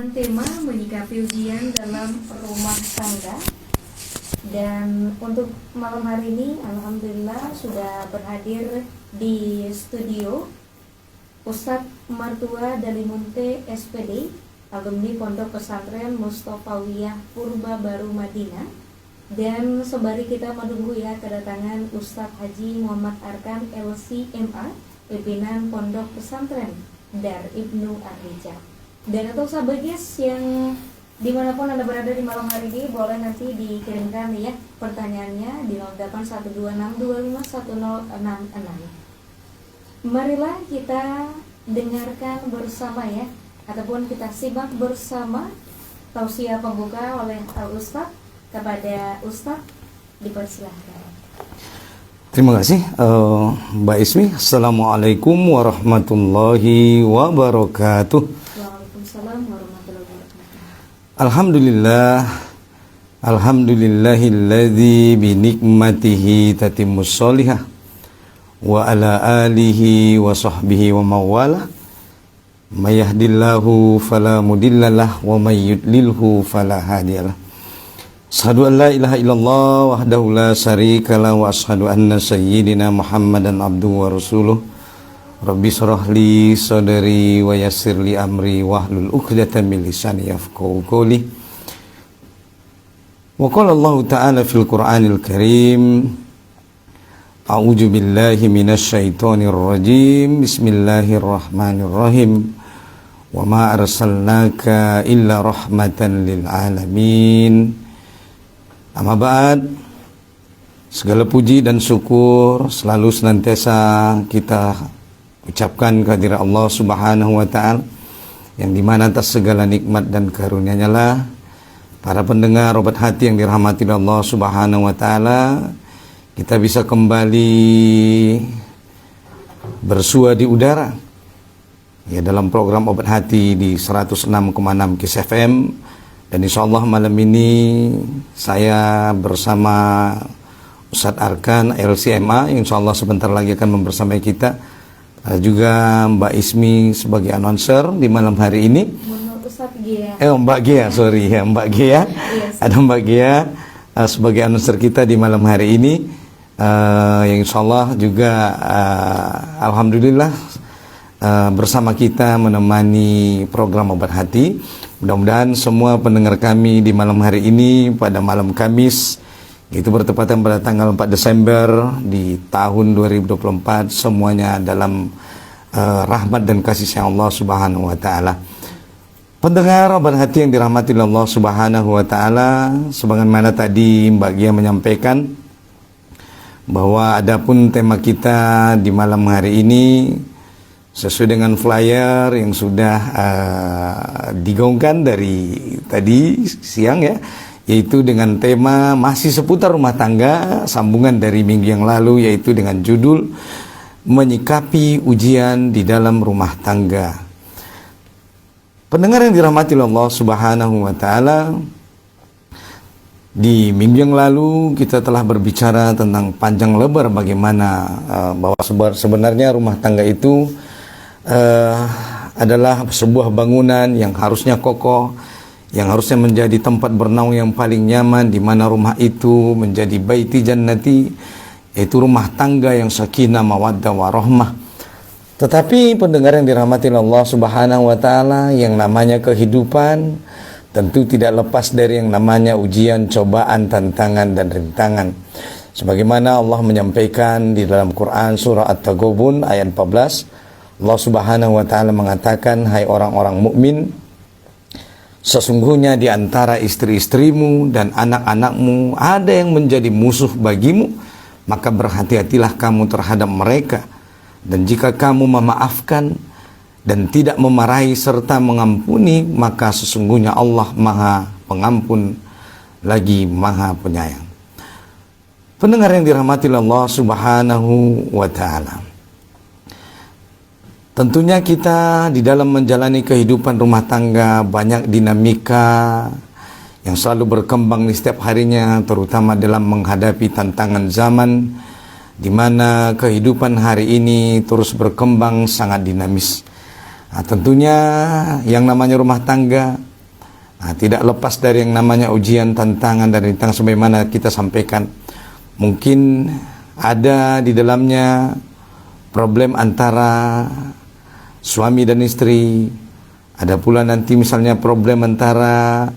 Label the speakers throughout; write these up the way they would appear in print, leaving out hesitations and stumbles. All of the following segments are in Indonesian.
Speaker 1: Tema menyikapi ujian dalam rumah tangga. Dan untuk malam hari ini alhamdulillah sudah berhadir di studio Ustadz Martua Dalimunte SPD, alumni Pondok Pesantren Mustofawiyah Purba Baru Madinah. Dan sembari kita menunggu ya kedatangan Ustadz Haji Muhammad Arkan LCMA, pimpinan Pondok Pesantren Dar Ibnu Ar-Rijal. Dan untuk sahabat yang dimanapun Anda berada di malam hari ini, boleh nanti dikirimkan ya pertanyaannya di 0812510666. Marilah kita dengarkan bersama ya, ataupun kita simak bersama tausiah pembuka oleh Al-Ustadz. Kepada Ustadz dipersilahkan.
Speaker 2: Terima kasih Mbak Ismi. Assalamualaikum warahmatullahi wabarakatuh.
Speaker 1: Waalaikumsalam warahmatullahi wabarakatuh.
Speaker 2: Alhamdulillah, alhamdulillahilladzi binikmatihi tatimmus sholihah wa ala alihi wa sahbihi wa mawala may yahdillahu fala mudhillalah wa may yudlilhu fala hadiyalah. Asyhadu an la ilaha illallah wahdahu la syarikalah wa asyhadu anna sayyidina Muhammadan abduhu wa rasuluh. Rabbi shrah li sadri wa yassir li amri wahlul 'uqdatam min lisani yafqahu qawli. Wa qala Allah ta'ala fil Qur'anil Karim, a'udzu billahi minasy syaithanir rajim. Bismillahirrahmanirrahim. Wa ma arsalnaka illa rahmatan lil alamin. Amma ba'd, segala puji dan syukur selalu senantiasa kita ucapkan kehadirat Allah Subhanahu wa ta'ala, yang dimana atas segala nikmat dan karunia-Nya lah para pendengar obat hati yang dirahmati Allah Subhanahu wa ta'ala, kita bisa kembali bersua di udara ya dalam program obat hati di 106,6 KIS FM. Dan insyaallah malam ini saya bersama Ustadz Arkan LCMA yang insyaallah sebentar lagi akan membersamai kita. Ada juga Mbak Ismi sebagai announcer di malam hari ini. Mbak Gia, sorry ya Mbak Gia. Ada Mbak Gia sebagai announcer kita di malam hari ini. Yang insyaallah juga alhamdulillah bersama kita menemani program obat hati. Mudah-mudahan semua pendengar kami di malam hari ini pada malam Kamis, itu bertepatan pada tanggal 4 Desember di tahun 2024, semuanya dalam rahmat dan kasih sayang Allah Subhanahu wa ta'ala. Pendengar obat hati yang dirahmati Allah Subhanahu wa ta'ala, sebagaimana tadi Mbak Gia menyampaikan bahwa adapun tema kita di malam hari ini sesuai dengan flyer yang sudah digaungkan dari tadi siang ya, yaitu dengan tema masih seputar rumah tangga, sambungan dari minggu yang lalu, yaitu dengan judul menyikapi ujian di dalam rumah tangga. Pendengar yang dirahmati Allah Subhanahu wa ta'ala, di minggu yang lalu kita telah berbicara tentang panjang lebar bagaimana bahwa sebenarnya rumah tangga itu adalah sebuah bangunan yang harusnya kokoh, yang harusnya menjadi tempat bernaung yang paling nyaman, di mana rumah itu menjadi baiti jannati, yaitu rumah tangga yang sakinah mawaddah warahmah. Tetapi pendengar yang dirahmati Allah Subhanahu wa ta'ala, yang namanya kehidupan tentu tidak lepas dari yang namanya ujian, cobaan, tantangan dan rintangan. Sebagaimana Allah menyampaikan di dalam Quran surah At-Taghabun ayat 14, Allah Subhanahu wa ta'ala mengatakan, hai orang-orang mukmin, sesungguhnya di antara istri-istrimu dan anak-anakmu ada yang menjadi musuh bagimu, maka berhati-hatilah kamu terhadap mereka. Dan jika kamu memaafkan dan tidak memarahi serta mengampuni, maka sesungguhnya Allah Maha Pengampun lagi Maha Penyayang. Pendengar yang dirahmati Allah Subhanahu wa ta'ala, tentunya kita di dalam menjalani kehidupan rumah tangga banyak dinamika yang selalu berkembang di setiap harinya, terutama dalam menghadapi tantangan zaman di mana kehidupan hari ini terus berkembang sangat dinamis. Nah, tentunya yang namanya rumah tangga Nah, tidak lepas dari yang namanya ujian, tantangan, dan rintangan sebagaimana kita sampaikan. Mungkin ada di dalamnya problem antara suami dan istri. Ada pula nanti misalnya problem antara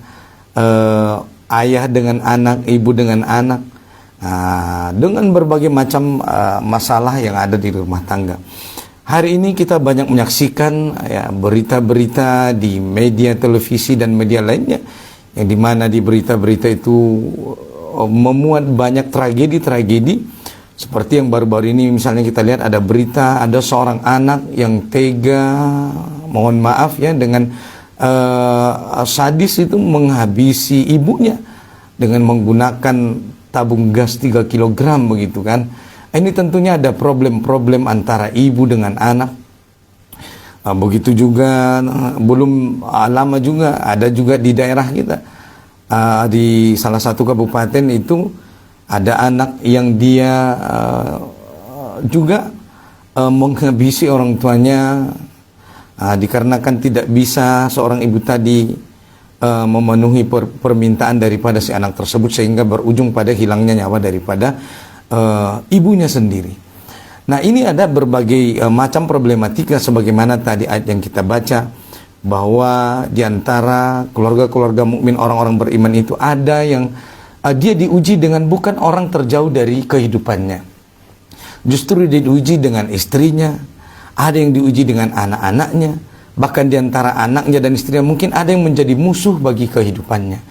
Speaker 2: ayah dengan anak, ibu dengan anak. Dengan berbagai macam masalah yang ada di rumah tangga. Hari ini kita banyak menyaksikan ya, berita-berita di media televisi dan media lainnya, yang dimana di berita-berita itu memuat banyak tragedi-tragedi, seperti yang baru-baru ini misalnya kita lihat ada berita ada seorang anak yang tega, mohon maaf ya, dengan sadis itu menghabisi ibunya dengan menggunakan tabung gas 3 kg begitu kan. Ini tentunya ada problem-problem antara ibu dengan anak. Begitu juga belum lama juga ada juga di daerah kita, di salah satu kabupaten itu ada anak yang dia juga menghabisi orang tuanya, dikarenakan tidak bisa seorang ibu tadi memenuhi permintaan daripada si anak tersebut, sehingga berujung pada hilangnya nyawa daripada ibunya sendiri. Nah, ini ada berbagai macam problematika sebagaimana tadi ayat yang kita baca, bahwa di antara keluarga-keluarga mukmin, orang-orang beriman itu ada yang dia diuji dengan bukan orang terjauh dari kehidupannya. Justru dia diuji dengan istrinya, ada yang diuji dengan anak-anaknya, bahkan di antara anaknya dan istrinya mungkin ada yang menjadi musuh bagi kehidupannya.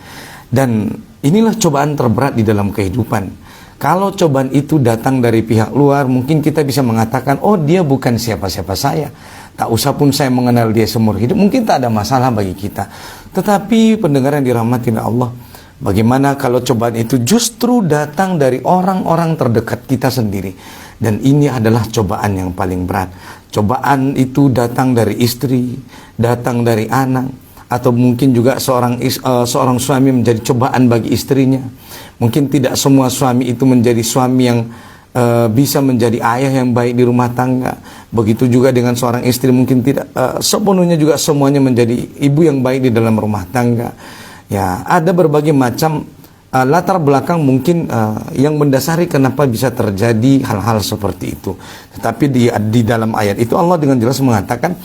Speaker 2: Dan inilah cobaan terberat di dalam kehidupan. Kalau cobaan itu datang dari pihak luar, mungkin kita bisa mengatakan, oh dia bukan siapa-siapa saya, tak usah pun saya mengenal dia seumur hidup, mungkin tak ada masalah bagi kita. Tetapi pendengar yang dirahmati Allah, bagaimana kalau cobaan itu justru datang dari orang-orang terdekat kita sendiri? Dan ini adalah cobaan yang paling berat. Cobaan itu datang dari istri, datang dari anak, atau mungkin juga seorang suami menjadi cobaan bagi istrinya. Mungkin tidak semua suami itu menjadi suami yang bisa menjadi ayah yang baik di rumah tangga. Begitu juga dengan seorang istri, mungkin tidak sepenuhnya juga semuanya menjadi ibu yang baik di dalam rumah tangga. Ya, ada berbagai macam latar belakang mungkin yang mendasari kenapa bisa terjadi hal-hal seperti itu. Tetapi di dalam ayat itu Allah dengan jelas mengatakan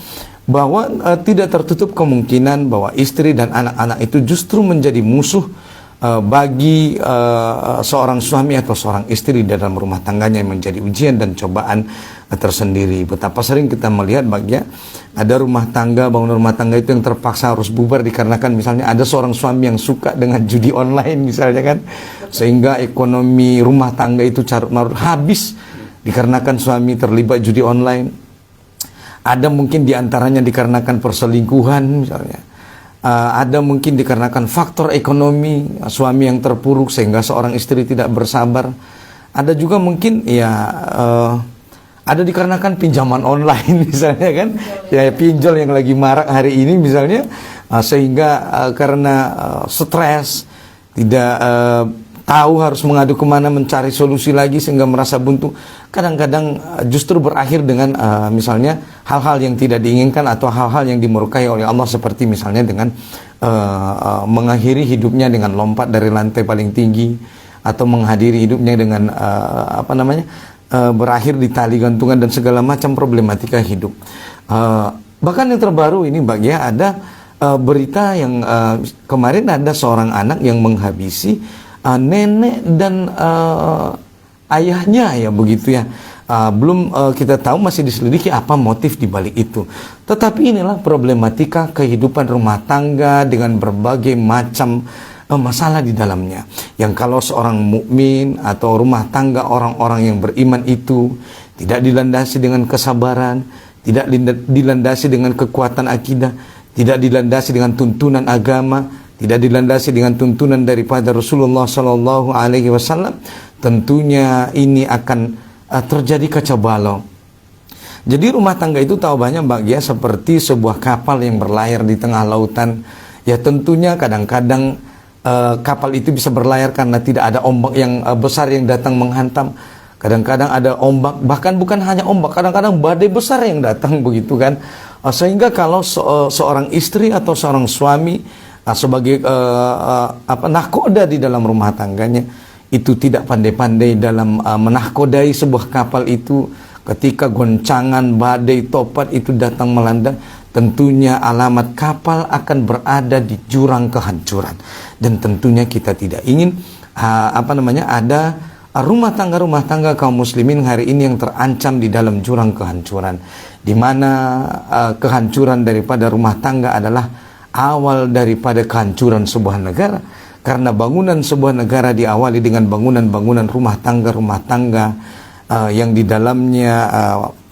Speaker 2: bahwa tidak tertutup kemungkinan bahwa istri dan anak-anak itu justru menjadi musuh bagi seorang suami atau seorang istri dalam rumah tangganya, yang menjadi ujian dan cobaan tersendiri. Betapa sering kita melihat bagian ada rumah tangga, bangunan rumah tangga itu yang terpaksa harus bubar dikarenakan misalnya ada seorang suami yang suka dengan judi online misalnya kan, sehingga ekonomi rumah tangga itu carut marut habis dikarenakan suami terlibat judi online. Ada mungkin diantaranya dikarenakan perselingkuhan misalnya. Ada mungkin dikarenakan faktor ekonomi, suami yang terpuruk sehingga seorang istri tidak bersabar. Ada juga mungkin ya ada dikarenakan pinjaman online misalnya kan, ya pinjol yang lagi marak hari ini misalnya, sehingga karena stres, tidak tahu harus mengadu kemana, mencari solusi lagi sehingga merasa buntu. Kadang-kadang justru berakhir dengan misalnya hal-hal yang tidak diinginkan atau hal-hal yang dimurkai oleh Allah, seperti misalnya dengan mengakhiri hidupnya dengan lompat dari lantai paling tinggi, atau menghadiri hidupnya dengan berakhir di tali gantungan dan segala macam problematika hidup. Bahkan yang terbaru ini bagian ada berita yang kemarin ada seorang anak yang menghabisi nenek dan ayahnya, ya begitu ya. Belum kita tahu, masih diselidiki apa motif di balik itu. Tetapi inilah problematika kehidupan rumah tangga dengan berbagai macam masalah di dalamnya. Yang kalau seorang mukmin atau rumah tangga orang-orang yang beriman itu tidak dilandasi dengan kesabaran, tidak dilandasi dengan kekuatan akidah, tidak dilandasi dengan tuntunan agama, tidak dilandasi dengan tuntunan daripada Rasulullah Sallallahu Alaihi Wasallam, tentunya ini akan terjadi kacau balau. Jadi rumah tangga itu tahu banyak bagian seperti sebuah kapal yang berlayar di tengah lautan. Ya tentunya kadang-kadang kapal itu bisa berlayar karena tidak ada ombak yang besar yang datang menghantam. Kadang-kadang ada ombak, bahkan bukan hanya ombak, kadang-kadang badai besar yang datang begitu kan. Sehingga kalau seorang istri atau seorang suami sebagai nahkoda di dalam rumah tangganya, itu tidak pandai-pandai dalam menahkodai sebuah kapal itu, ketika goncangan badai topat itu datang melanda, tentunya alamat kapal akan berada di jurang kehancuran. Dan tentunya kita tidak ingin ada rumah tangga kaum muslimin hari ini yang terancam di dalam jurang kehancuran, di mana kehancuran daripada rumah tangga adalah awal daripada kehancuran sebuah negara. Karena bangunan sebuah negara diawali dengan bangunan-bangunan rumah tangga yang di dalamnya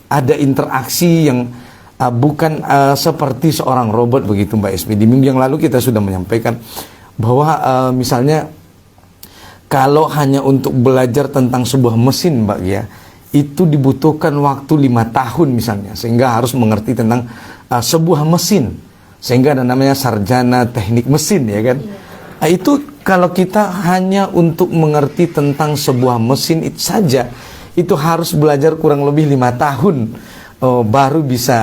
Speaker 2: ada interaksi yang bukan seperti seorang robot begitu, Mbak Ismi. Di minggu yang lalu kita sudah menyampaikan bahwa misalnya kalau hanya untuk belajar tentang sebuah mesin, Mbak ya, itu dibutuhkan waktu 5 tahun misalnya, sehingga harus mengerti tentang sebuah mesin, sehingga ada namanya sarjana teknik mesin, ya kan? Itu kalau kita hanya untuk mengerti tentang sebuah mesin itu saja, itu harus belajar kurang lebih 5 tahun baru bisa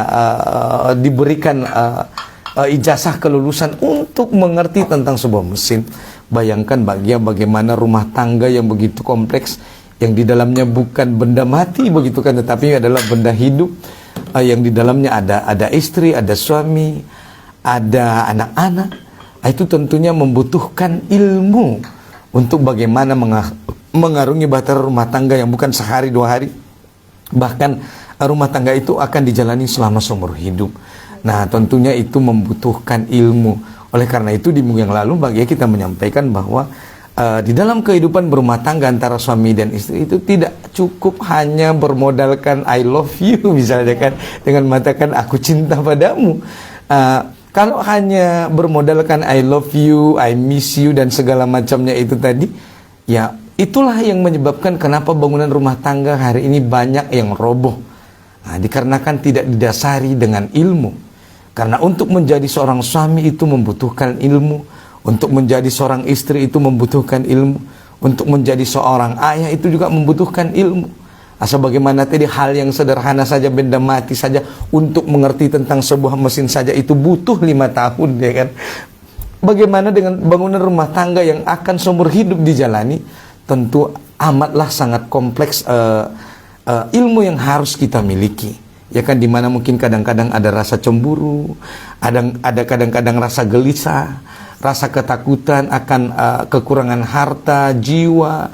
Speaker 2: diberikan ijazah kelulusan untuk mengerti tentang sebuah mesin. Bayangkan bagaimana rumah tangga yang begitu kompleks, yang di dalamnya bukan benda mati begitu kan, tetapi adalah benda hidup, yang di dalamnya ada istri, ada suami, ada anak-anak. Itu tentunya membutuhkan ilmu untuk bagaimana mengarungi bahtera rumah tangga yang bukan sehari 2 hari, bahkan rumah tangga itu akan dijalani selama seumur hidup. Nah, tentunya itu membutuhkan ilmu. Oleh karena itu di minggu yang lalu kita menyampaikan bahwa di dalam kehidupan berumah tangga antara suami dan istri itu tidak cukup hanya bermodalkan I love you misalnya kan, dengan mengatakan aku cinta padamu. Kalau hanya bermodalkan I love you, I miss you dan segala macamnya itu tadi, ya itulah yang menyebabkan kenapa bangunan rumah tangga hari ini banyak yang roboh. Dikarenakan tidak didasari dengan ilmu. Karena untuk menjadi seorang suami itu membutuhkan ilmu, untuk menjadi seorang istri itu membutuhkan ilmu, untuk menjadi seorang ayah itu juga membutuhkan ilmu. Sebagaimana tadi hal yang sederhana saja, benda mati saja, untuk mengerti tentang sebuah mesin saja itu butuh 5 tahun, ya kan? Bagaimana dengan bangunan rumah tangga yang akan seumur hidup dijalani? Tentu amatlah sangat kompleks ilmu yang harus kita miliki, ya kan? Dimana mungkin kadang-kadang ada rasa cemburu, ada kadang-kadang rasa gelisah, rasa ketakutan akan kekurangan harta, jiwa,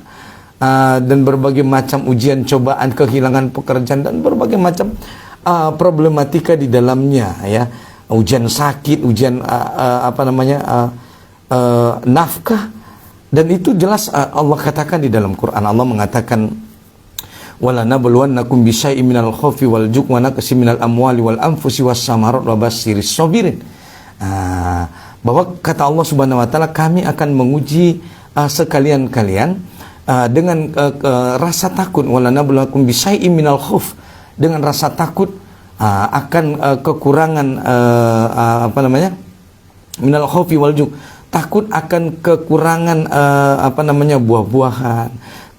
Speaker 2: dan berbagai macam ujian, cobaan, kehilangan pekerjaan, dan berbagai macam problematika di dalamnya, ya. Ujian sakit, ujian nafkah, dan itu jelas Allah katakan di dalam Quran. Allah mengatakan, wala nabluwannakum bisyai'in minal khaufi wal ju'i wa naqsin minal amwali wal anfusi was samarat wa basyyiris sabirin. Bahwa kata Allah Subhanahu wa taala, kami akan menguji sekalian-kalian dengan rasa takut, wala nabluwakum bisyai'in minal khauf, dengan rasa takut akan kekurangan minal khaufi wal ju', takut akan kekurangan buah-buahan,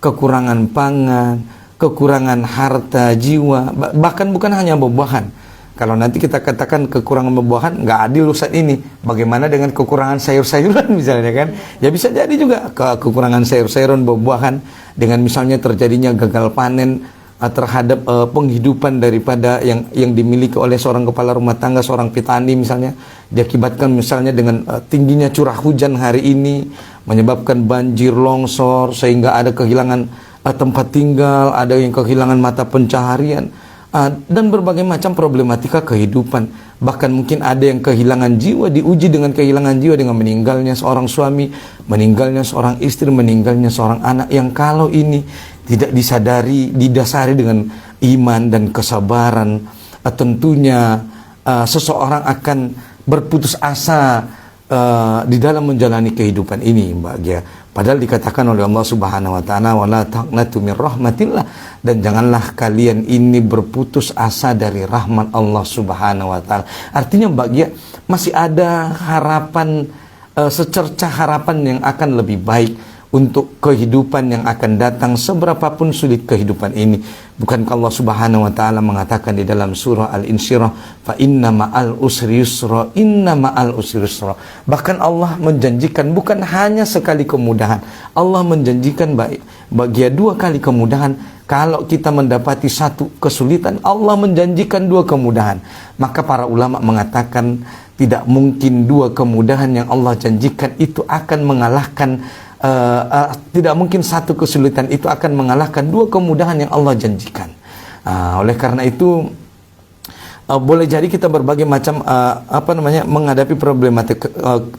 Speaker 2: kekurangan pangan, kekurangan harta, jiwa, bahkan bukan hanya buah-buahan. Kalau nanti kita katakan kekurangan buah-buahan, nggak adil Ustaz ini. Bagaimana dengan kekurangan sayur-sayuran misalnya kan? Ya bisa jadi juga kekurangan sayur-sayuran, buah-buahan, dengan misalnya terjadinya gagal panen terhadap penghidupan daripada yang dimiliki oleh seorang kepala rumah tangga, seorang petani misalnya, diakibatkan misalnya dengan tingginya curah hujan hari ini, menyebabkan banjir, longsor, sehingga ada kehilangan tempat tinggal, ada yang kehilangan mata pencaharian, dan berbagai macam problematika kehidupan. Bahkan mungkin ada yang kehilangan jiwa, diuji dengan kehilangan jiwa dengan meninggalnya seorang suami, meninggalnya seorang istri, meninggalnya seorang anak, yang kalau ini tidak didasari dengan iman dan kesabaran, tentunya seseorang akan berputus asa di dalam menjalani kehidupan ini, Mbak Gia. Padahal dikatakan oleh Allah Subhanahu wa taala, wala taqnatu min rahmatillah, dan janganlah kalian ini berputus asa dari rahmat Allah Subhanahu wa taala. Artinya, Mbak Gia, masih ada harapan, secercah harapan yang akan lebih baik untuk kehidupan yang akan datang, seberapapun sulit kehidupan ini. Bukankah Allah Subhanahu wa taala mengatakan di dalam surah Al-Insyirah, fa inna ma'al usri yusra, inna ma'al usri yusra. Bahkan Allah menjanjikan bukan hanya sekali kemudahan, Allah menjanjikan bagi dua kali kemudahan. Kalau kita mendapati satu kesulitan, Allah menjanjikan dua kemudahan. Maka para ulama mengatakan tidak mungkin dua kemudahan yang Allah janjikan itu akan mengalahkan, tidak mungkin satu kesulitan itu akan mengalahkan dua kemudahan yang Allah janjikan. Oleh karena itu boleh jadi kita berbagai macam menghadapi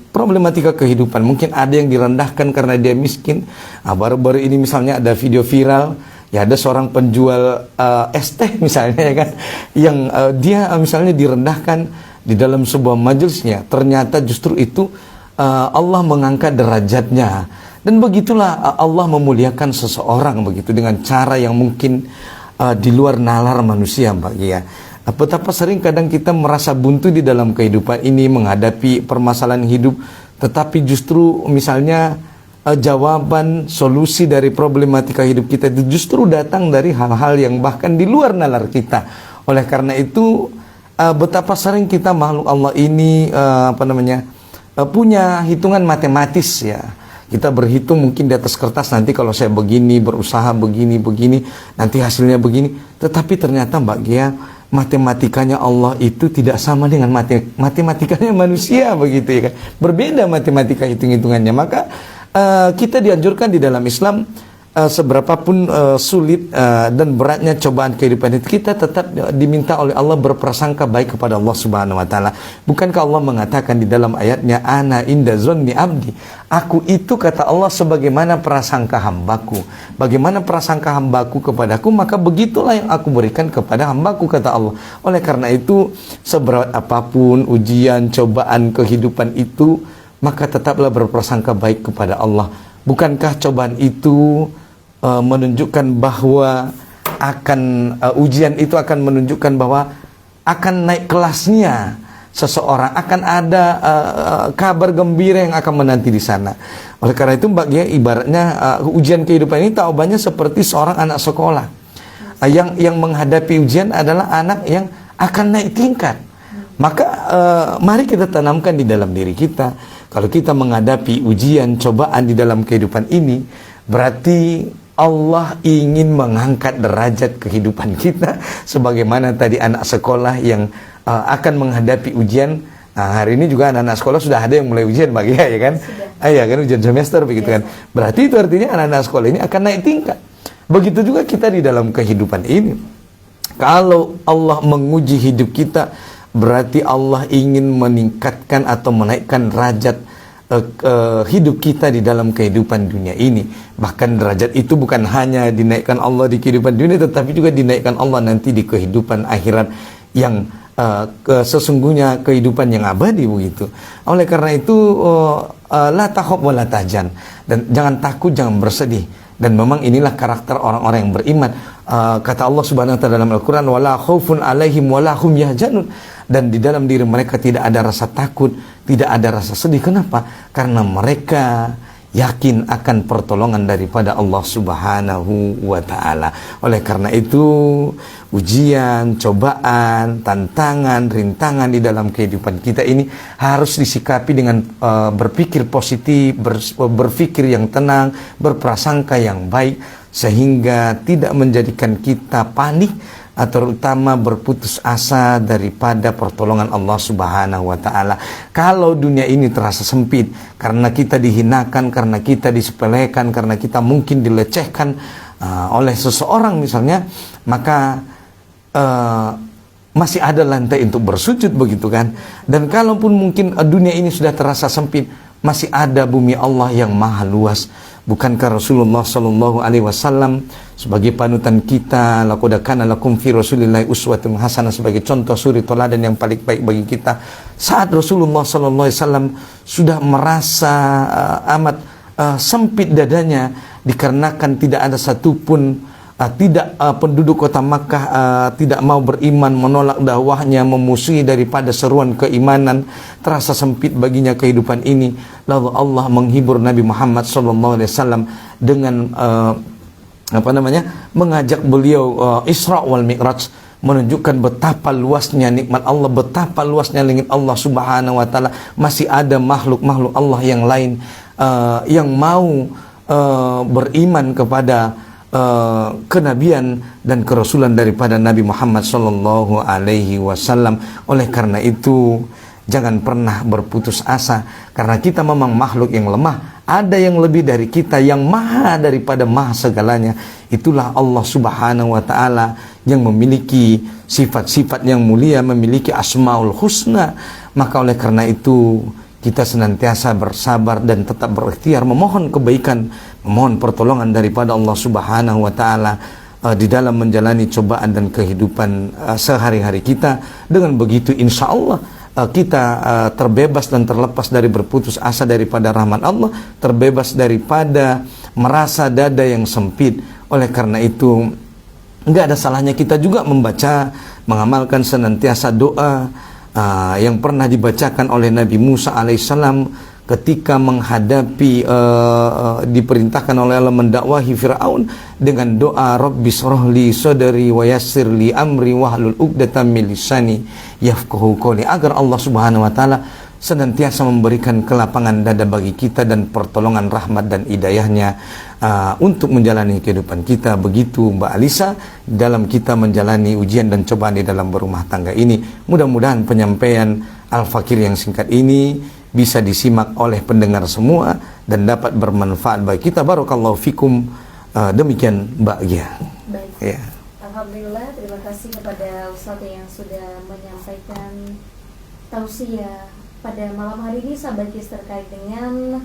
Speaker 2: problematika kehidupan. Mungkin ada yang direndahkan karena dia miskin. Baru-baru ini misalnya ada video viral, ya ada seorang penjual es teh misalnya, ya kan, yang dia misalnya direndahkan di dalam sebuah majelisnya. Ternyata justru itu Allah mengangkat derajatnya. Dan begitulah Allah memuliakan seseorang begitu dengan cara yang mungkin di luar nalar manusia, Mbak Gia. Betapa sering kadang kita merasa buntu di dalam kehidupan ini menghadapi permasalahan hidup, tetapi justru misalnya jawaban solusi dari problematika hidup kita itu justru datang dari hal-hal yang bahkan di luar nalar kita. Oleh karena itu betapa sering kita makhluk Allah ini punya hitungan matematis, ya. Kita berhitung mungkin di atas kertas, nanti kalau saya begini, berusaha begini, nanti hasilnya begini. Tetapi ternyata Mbak Gia, matematikanya Allah itu tidak sama dengan matematikanya manusia, begitu, ya kan. Berbeda matematika hitung-hitungannya. Maka kita dianjurkan di dalam Islam, seberapapun sulit dan beratnya cobaan kehidupan itu, kita tetap diminta oleh Allah berprasangka baik kepada Allah Subhanahu wa taala. Bukankah Allah mengatakan di dalam ayatnya, ana inda zonni abdi, aku itu, kata Allah, sebagaimana prasangka hambaku. Bagaimana prasangka hambaku kepadaku, maka begitulah yang aku berikan kepada hambaku, kata Allah. Oleh karena itu, seberat apapun ujian, cobaan kehidupan itu, maka tetaplah berprasangka baik kepada Allah. Bukankah cobaan itu menunjukkan bahwa ujian itu akan menunjukkan bahwa akan naik kelasnya seseorang, akan ada kabar gembira yang akan menanti di sana. Oleh karena itu Mbak Gia, ibaratnya ujian kehidupan ini taubahnya seperti seorang anak sekolah. Yang menghadapi ujian adalah anak yang akan naik tingkat. Maka mari kita tanamkan di dalam diri kita, kalau kita menghadapi ujian, cobaan di dalam kehidupan ini, berarti Allah ingin mengangkat derajat kehidupan kita. Sebagaimana tadi anak sekolah yang akan menghadapi ujian. Hari ini juga anak-anak sekolah sudah ada yang mulai ujian, Mbak Gia, ya kan? Ya kan, ujian semester begitu, kan. Berarti itu artinya anak-anak sekolah ini akan naik tingkat. Begitu juga kita di dalam kehidupan ini. Kalau Allah menguji hidup kita, berarti Allah ingin meningkatkan atau menaikkan derajat hidup kita di dalam kehidupan dunia ini. Bahkan derajat itu bukan hanya dinaikkan Allah di kehidupan dunia, tetapi juga dinaikkan Allah nanti di kehidupan akhirat yang sesungguhnya kehidupan yang abadi, begitu. Oleh karena itu la takhaf wa la tahzan, dan jangan takut, jangan bersedih. Dan memang inilah karakter orang-orang yang beriman. Kata Allah Subhanahu wa taala dalam Al-Qur'an, wala khaufun alaihim wala hum yahzanun. Dan di dalam diri mereka tidak ada rasa takut, tidak ada rasa sedih. Kenapa? Karena mereka yakin akan pertolongan daripada Allah Subhanahu wa taala. Oleh karena itu, ujian, cobaan, tantangan, rintangan di dalam kehidupan kita ini harus disikapi dengan berpikir positif, berpikir yang tenang, berprasangka yang baik, sehingga tidak menjadikan kita panik, terutama berputus asa daripada pertolongan Allah Subhanahu wa taala. Kalau dunia ini terasa sempit karena kita dihinakan, karena kita disepelekan, karena kita mungkin dilecehkan oleh seseorang misalnya, maka masih ada lantai untuk bersujud, begitu kan. Dan kalaupun mungkin dunia ini sudah terasa sempit, masih ada bumi Allah yang maha luas. Bukankah Rasulullah sallallahu alaihi wasallam sebagai panutan kita, laqad kana lakum fi Rasulillahi uswatun hasanah, sebagai contoh suri teladan yang paling baik bagi kita, saat Rasulullah sallallahu alaihi wasallam sudah merasa amat sempit dadanya dikarenakan tidak ada satupun tidak penduduk kota Makkah tidak mau beriman, menolak dakwahnya, memusuhi daripada seruan keimanan, terasa sempit baginya kehidupan ini. Lalu Allah menghibur Nabi Muhammad SAW dengan mengajak beliau Isra wal Mi'raj, menunjukkan betapa luasnya nikmat Allah, betapa luasnya langit Allah Subhanahu wa taala. Masih ada makhluk-makhluk Allah yang lain yang mau beriman kepada kenabian dan kerasulan daripada Nabi Muhammad sallallahu alaihi wasallam. Oleh karena itu, jangan pernah berputus asa, karena kita memang makhluk yang lemah. Ada yang lebih dari kita, yang maha daripada maha segalanya. Itulah Allah Subhanahu wa taala yang memiliki sifat-sifat yang mulia, memiliki asmaul husna. Maka oleh karena itu, kita senantiasa bersabar dan tetap berikhtiar memohon kebaikan, memohon pertolongan daripada Allah Subhanahu wa taala di dalam menjalani cobaan dan kehidupan sehari-hari kita. Dengan begitu insya Allah kita terbebas dan terlepas dari berputus asa daripada rahmat Allah, terbebas daripada merasa dada yang sempit. Oleh karena itu, enggak ada salahnya kita juga membaca, mengamalkan senantiasa doa yang pernah dibacakan oleh Nabi Musa alaihissalam ketika menghadapi diperintahkan oleh Allah mendakwahi Fir'aun dengan doa Rabbi shrahli sadri wa yassir li amri wahlul 'uqdatam min lisani yafqahu qawli, agar Allah Subhanahu wa taala senantiasa memberikan kelapangan dada bagi kita dan pertolongan rahmat dan hidayahnya untuk menjalani kehidupan kita. Begitu Mbak Alisa, dalam kita menjalani ujian dan cobaan di dalam berumah tangga ini. Mudah-mudahan penyampaian Al-Fakir yang singkat ini bisa disimak oleh pendengar semua dan dapat bermanfaat bagi kita. Barakallahu fikum. Demikian Mbak Gia.
Speaker 1: Baik.
Speaker 2: Ya.
Speaker 1: Alhamdulillah, terima kasih kepada Ustaz yang sudah menyampaikan tausiah pada malam hari ini, sahabat KIS, terkait dengan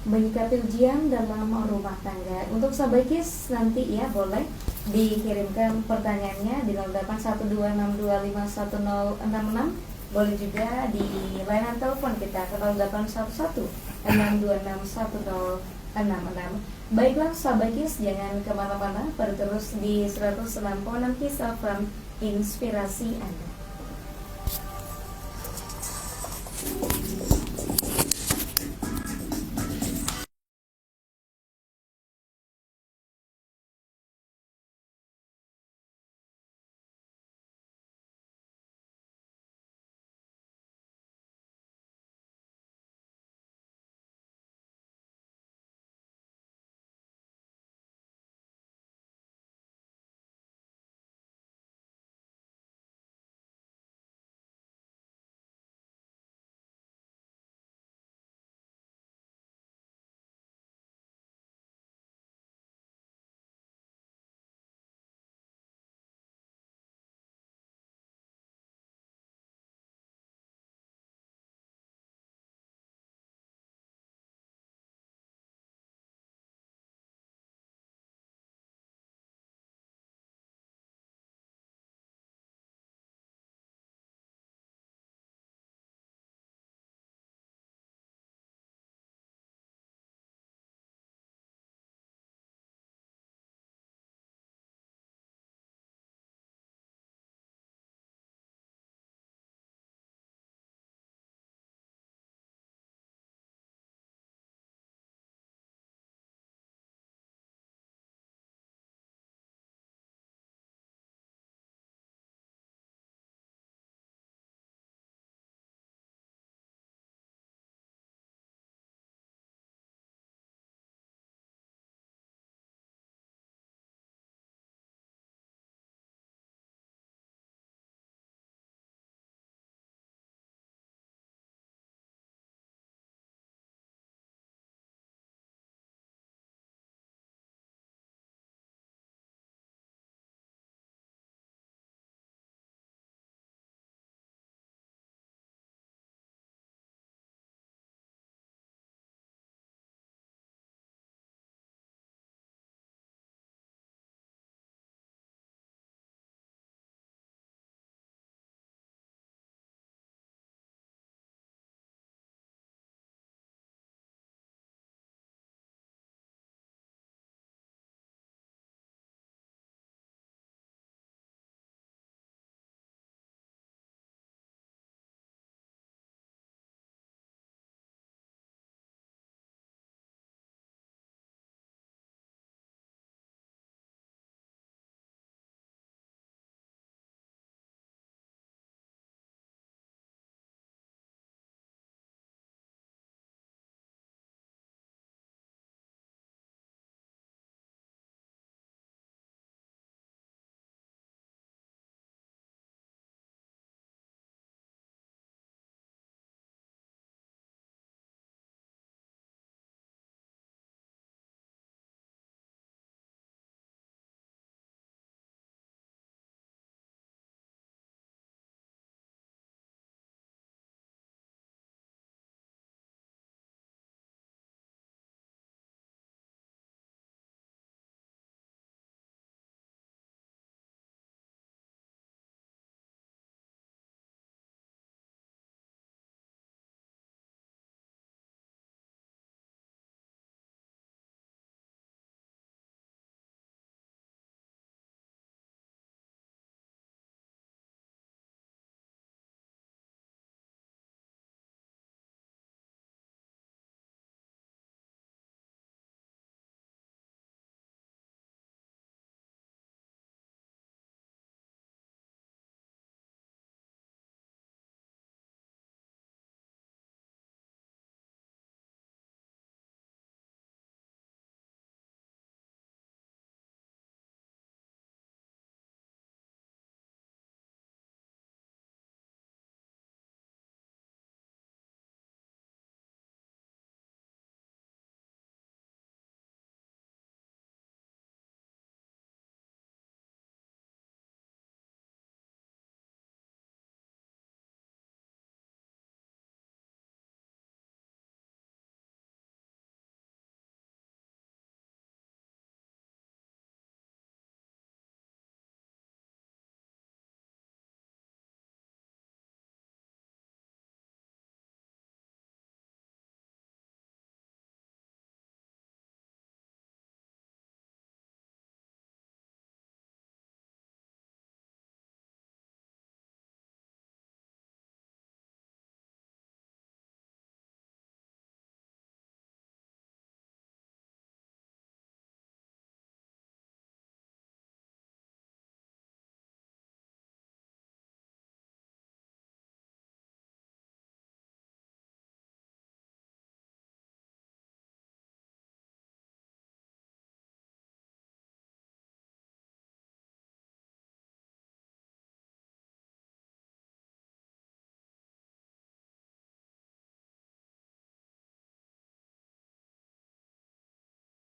Speaker 1: menyikapi ujian dalam rumah tangga. Untuk sahabat KIS nanti ya boleh dikirimkan pertanyaannya di 081262511066. Boleh juga di layanan telepon kita ke 0811-626-1066. Baiklah sahabat KIS, jangan kemana-mana, terus di 106.6 KIS FM, inspirasi Anda.